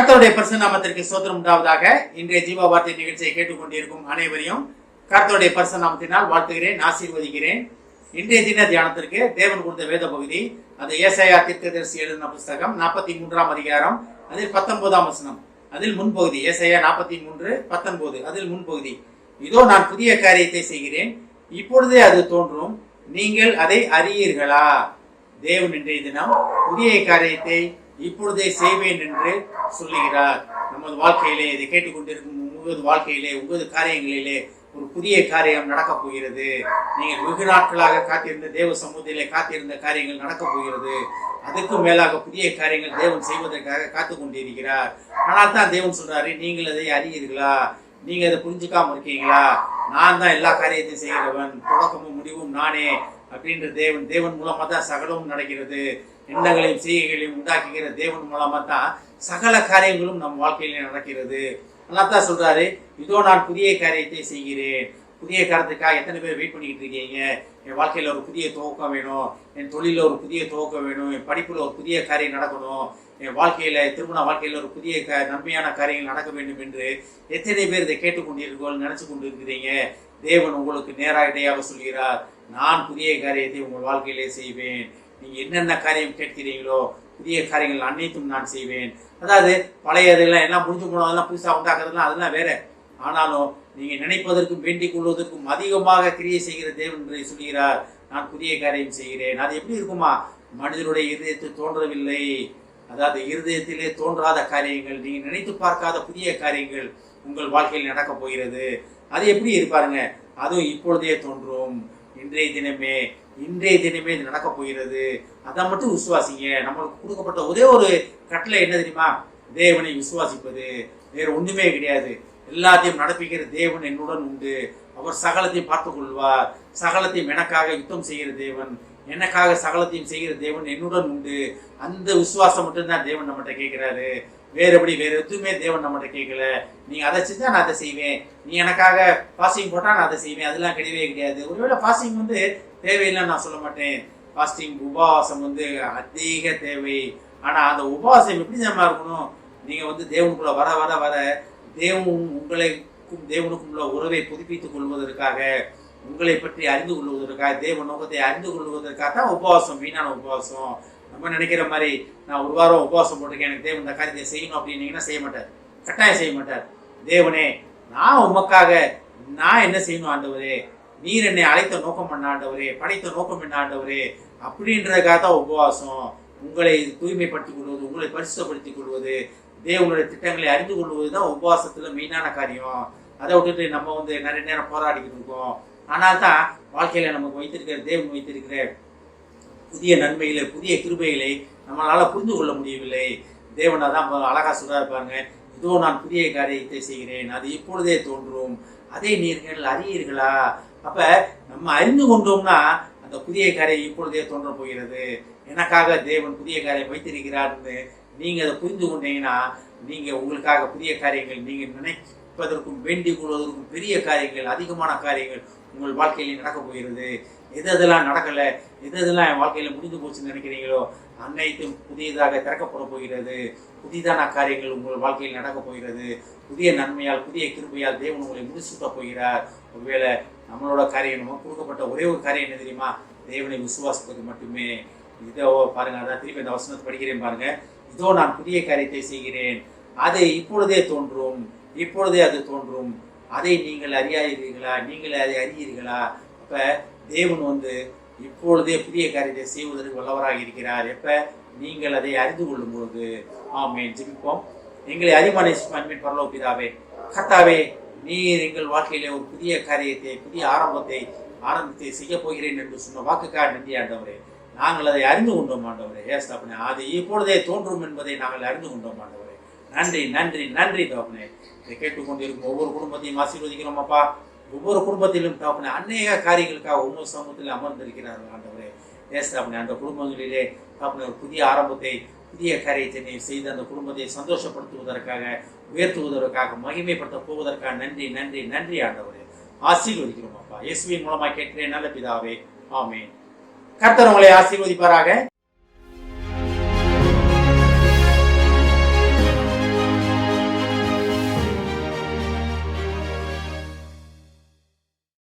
கர்த்தருடைய பரிசுத்த நாமத்திற்கு ஸ்தோத்திரம் உண்டாவதாக. இன்றைய ஜீவ வார்த்தை நிகழ்ச்சியை கேட்டுக்கொண்டிருக்கும் அனைவரையும் கர்த்தருடைய பரிசுத்த நாமத்தினால் வாழ்த்துகிறேன், ஆசீர்வதிக்கிறேன். இன்றைய தின தியானத்திற்கு தேவன் கொடுத்த வேத பகுதி அது ஏசாயா தீர்க்கதரிசி எழுதின புஸ்தகம் 43ஆம் அதிகாரம், அதில் 19ஆம் வசனம், அதில் முன்பகுதி. ஏசாயா 43:19 அதில் முன்பகுதி. இதோ நான் புதிய காரியத்தை செய்கிறேன், இப்பொழுதே அது தோன்றும், நீங்கள் அதை அறியீர்களா? தேவன் இன்றைய தினம் புதிய காரியத்தை இப்பொழுதே செய்வேன் என்று சொல்லுகிறார். நமது வாழ்க்கையிலே, இதை கேட்டுக்கொண்டிருக்கும் உங்களது வாழ்க்கையிலே, உங்களது காரியங்களிலே ஒரு புதிய காரியம் நடக்கப் போகிறது. நீங்கள் வெகு நாட்களாக காத்திருந்த, தேவ சமூகத்திலே காத்திருந்த காரியங்கள் நடக்கப் போகிறது. அதற்கும் மேலாக புதிய காரியங்கள் தேவன் செய்வதற்காக காத்து கொண்டிருக்கிறார். ஆனால் தான் தேவன் சொல்றாரு, நீங்கள் அதை அறியீர்களா? நீங்க அதை புரிஞ்சுக்காம இருக்கீங்களா? நான் தான் எல்லா காரியத்தையும் செய்கிறவன், தொடக்கமும் முடிவும் நானே அப்படின்ற தேவன் மூலமா தான் சகலமும் நடக்கிறது. எண்ணங்களையும் செய்கைகளையும் உண்டாக்குகிற தேவன் மூலமா தான் சகல காரியங்களும் நம் வாழ்க்கையில நடக்கிறது. தான் சொல்றாரு, இதோ நான் புதிய காரியத்தை செய்கிறேன். புதிய காரியத்துக்காக எத்தனை பேர் வெயிட் பண்ணிக்கிட்டு இருக்கீங்க? என் வாழ்க்கையில ஒரு புதிய துவக்கம் வேணும், என் தொழில ஒரு புதிய துவக்கம் வேணும், என் படிப்புல ஒரு புதிய காரியம் நடக்கணும், என் வாழ்க்கையில, திருமண வாழ்க்கையில ஒரு புதிய நன்மையான காரியங்கள் நடக்க வேண்டும் என்று எத்தனை பேர் இதை கேட்டுக்கொண்டிருக்கோம், நினைச்சு கொண்டு இருக்கிறீங்க? தேவன் உங்களுக்கு நேராக சொல்கிறார், நான் புதிய காரியத்தை உங்கள் வாழ்க்கையிலே செய்வேன். நீங்க என்னென்ன காரியம் கேட்கிறீங்களோ புதிய காரியங்கள் அனைத்தும் நான் செய்வேன். அதாவது பழைய இதெல்லாம் எல்லாம் முடிஞ்சு போனதெல்லாம் புதுசாக உண்டாக்குறதுலாம் அதெல்லாம் வேற. ஆனாலும் நீங்க நினைப்பதற்கும் வேண்டிக் கொள்வதற்கும் அதிகமாக கிரியை செய்கிற தேவன் என்று சொல்கிறார், நான் புதிய காரியம் செய்கிறேன். அது எப்படி இருக்குமா? மனிதனுடைய இருதயத்தில் தோன்றவில்லை. அதாவது இருதயத்திலே தோன்றாத காரியங்கள், நீங்க நினைத்து பார்க்காத புதிய காரியங்கள் உங்கள் வாழ்க்கையில் நடக்கப் போகிறது. அது எப்படி இருப்பாருங்க? அதுவும் இப்பொழுதே தோன்றும். இன்றைய தினமே இது நடக்க போகிறது. அதை மட்டும் விசுவாசிங்க. நம்மளுக்கு கொடுக்கப்பட்ட ஒரே ஒரு கட்டளை என்ன தெரியுமா? தேவனை விசுவாசிப்பது. வேற ஒண்ணுமே கிடையாது. எல்லாத்தையும் நடப்பிக்கிற தேவன் என்னுடன் உண்டு. அவர் சகலத்தையும் பார்த்துக் கொள்வார். சகலத்தையும் எனக்காக யுத்தம் செய்கிற தேவன், எனக்காக சகலத்தையும் செய்கிற தேவன் என்னுடன் உண்டு. அந்த விசுவாசம் மட்டும்தான் தேவன் நம்மகிட்ட கேட்கிறாரு. வேற எதுவுமே தேவன் நம்மகிட்ட கேட்கல. நீங்க அதை செஞ்சா நான் அதை செய்வேன், நீ எனக்காக ஃபாஸ்டிங் போட்டா நான் அதை செய்வேன், அதெல்லாம் கிடையவே கிடையாது. ஒருவேளை ஃபாஸ்டிங் தேவையில்லைன்னு நான் சொல்ல மாட்டேன். ஃபாஸ்டிங், உபவாசம் அதிக தேவை. ஆனா அந்த உபவாசம் எப்படி நம்ம இருக்கணும்? நீங்க தேவனுக்குள்ள வர வர வர தேவனுக்கும் உள்ள உறவை புதுப்பித்துக் கொள்வதற்காக, உங்களை பற்றி அறிந்து கொள்வதற்காக, தேவ நோக்கத்தை அறிந்து கொள்வதற்காக தான் உபவாசம். வீணான உபவாசம். நம்ம நினைக்கிற மாதிரி நான் ஒரு வாரம் உபவாசம் போட்டிருக்கேன், எனக்கு தேவன் இந்த காரியத்தை செய்யணும் அப்படின்னீங்கன்னா செய்ய மாட்டார், கட்டாயம் செய்ய மாட்டார். தேவனே, நான் உமக்காக நான் என்ன செய்யணும் ஆண்டவரே? நீர் என்னை அழைத்த நோக்கம் என்ன ஆண்டவரே? படைத்த நோக்கம் என்ன ஆண்டவரே? அப்படின்றதுக்காக தான் உபவாசம். உங்களை தூய்மைப்படுத்திக் கொள்வது, உங்களை பரிசுத்தப்படுத்திக் கொள்வது, தேவனுடைய திட்டங்களை அறிந்து கொள்வது தான் உபவாசத்துல மெயினான காரியம். அதை விட்டுட்டு நம்ம நிறைய நேரம் போராடிக்கிட்டு இருக்கோம். ஆனால் தான் வாழ்க்கையில நமக்கு வைத்திருக்கிற தேவன் வைத்திருக்கிற புதிய நன்மைகளை, புதிய கிருபைகளை நம்மளால புரிந்து கொள்ள முடியவில்லை. தேவன் அதான் அழகா சொல்றா இருப்பாங்க, இதோ நான் புதிய காரியத்தை செய்கிறேன், அது இப்பொழுதே தோன்றும், அதை நீங்கள் அறியீர்களா? அப்ப நம்ம அறிந்து கொண்டோம்னா அந்த புதிய காரியம் இப்பொழுதே தோன்ற போகிறது. எனக்காக தேவன் புதிய காரியம் வைத்திருக்கிறார்னு நீங்க அதை புரிந்து கொண்டீங்கன்னா, நீங்க உங்களுக்காக புதிய காரியங்கள், நீங்க நினைப்பதற்கும் வேண்டிக் கொள்வதற்கும் பெரிய காரியங்கள், அதிகமான காரியங்கள் உங்கள் வாழ்க்கையில நடக்க போகிறது. எதெல்லாம் நடக்கல, எதெல்லாம் என் வாழ்க்கையில முடிந்து போச்சுன்னு நினைக்கிறீங்களோ அனைத்தும் புதியதாக திறக்கப்பட போகிறது. புதிதான காரியங்கள் உங்கள் வாழ்க்கையில் நடக்க போகிறது. புதிய நன்மையால், புதிய கிருபையால் தேவன் உங்களை முடிசூட்ட போகிறார். ஒருவேளை நம்மளோட காரியம், நம்ம கொடுக்கப்பட்ட ஒரே ஒரு காரியம் என்ன தெரியுமா? தேவனை விசுவாசிப்பது மட்டுமே. இதோ பாருங்க, அதான் திருப்பி இந்த வசனத்தை படிக்கிறேன் பாருங்க. இதோ நான் புதிய காரியத்தை செய்கிறேன், அது இப்பொழுதே தோன்றும், இப்பொழுதே அது தோன்றும், அதை நீங்கள் அறியாதீர்களா? நீங்கள் அதை அறியீர்களா? அப்ப தேவன் இப்பொழுதே புதிய காரியத்தை செய்வதற்கு வல்லவராக இருக்கிறார். எப்ப? நீங்கள் அதை அறிந்து கொள்ளும் பொழுது. ஆமென். ஜெபிப்போம். எங்களை அறிவான அன்பின் பரலோக பிதாவே, கர்த்தாவே, நீர் எங்கள் வாழ்க்கையிலே ஒரு புதிய காரியத்தை, புதிய ஆரம்பத்தை செய்ய போகிறேன் என்று சொன்ன வாக்குக்காக நன்றி ஆண்டவரே. நாங்கள் அதை அறிந்து கொண்டோம் ஆண்டவரே. ஏஸ் தகப்பனே, அது இப்பொழுதே தோன்றும் என்பதை நாங்கள் அறிந்து கொண்டோம் ஆண்டவரே. நன்றி நன்றி நன்றி தகப்பனே. இதை கேட்டுக்கொண்டிருக்கும் ஒவ்வொரு குடும்பத்தையும் ஆசீர்வதிக்கிறோம் அப்பா. ஒவ்வொரு குடும்பத்திலும் தகப்பனே அநேக காரியங்களுக்காக ஒவ்வொரு சமூகத்தில் அமர்ந்திருக்கிறார்கள் ஆண்டவரே. ஏஸ் தகப்பனே, அந்த குடும்பங்களிலே தகப்பனே ஒரு புதிய ஆரம்பத்தை, புதிய காரியத்தை செய்து அந்த குடும்பத்தை சந்தோஷப்படுத்துவதற்காக, உயர்த்துவதற்காக, மகிமைப்படுத்த போவதற்காக நன்றி நன்றி நன்றி ஆண்டவரே. ஆசீர்வதிக்கிறோம் அப்பா. இயேசுவின் மூலமாக கேட்கிறேன் நல்ல பிதாவே. ஆமென். கர்த்தர் உங்களை ஆசீர்வதிப்பாராக.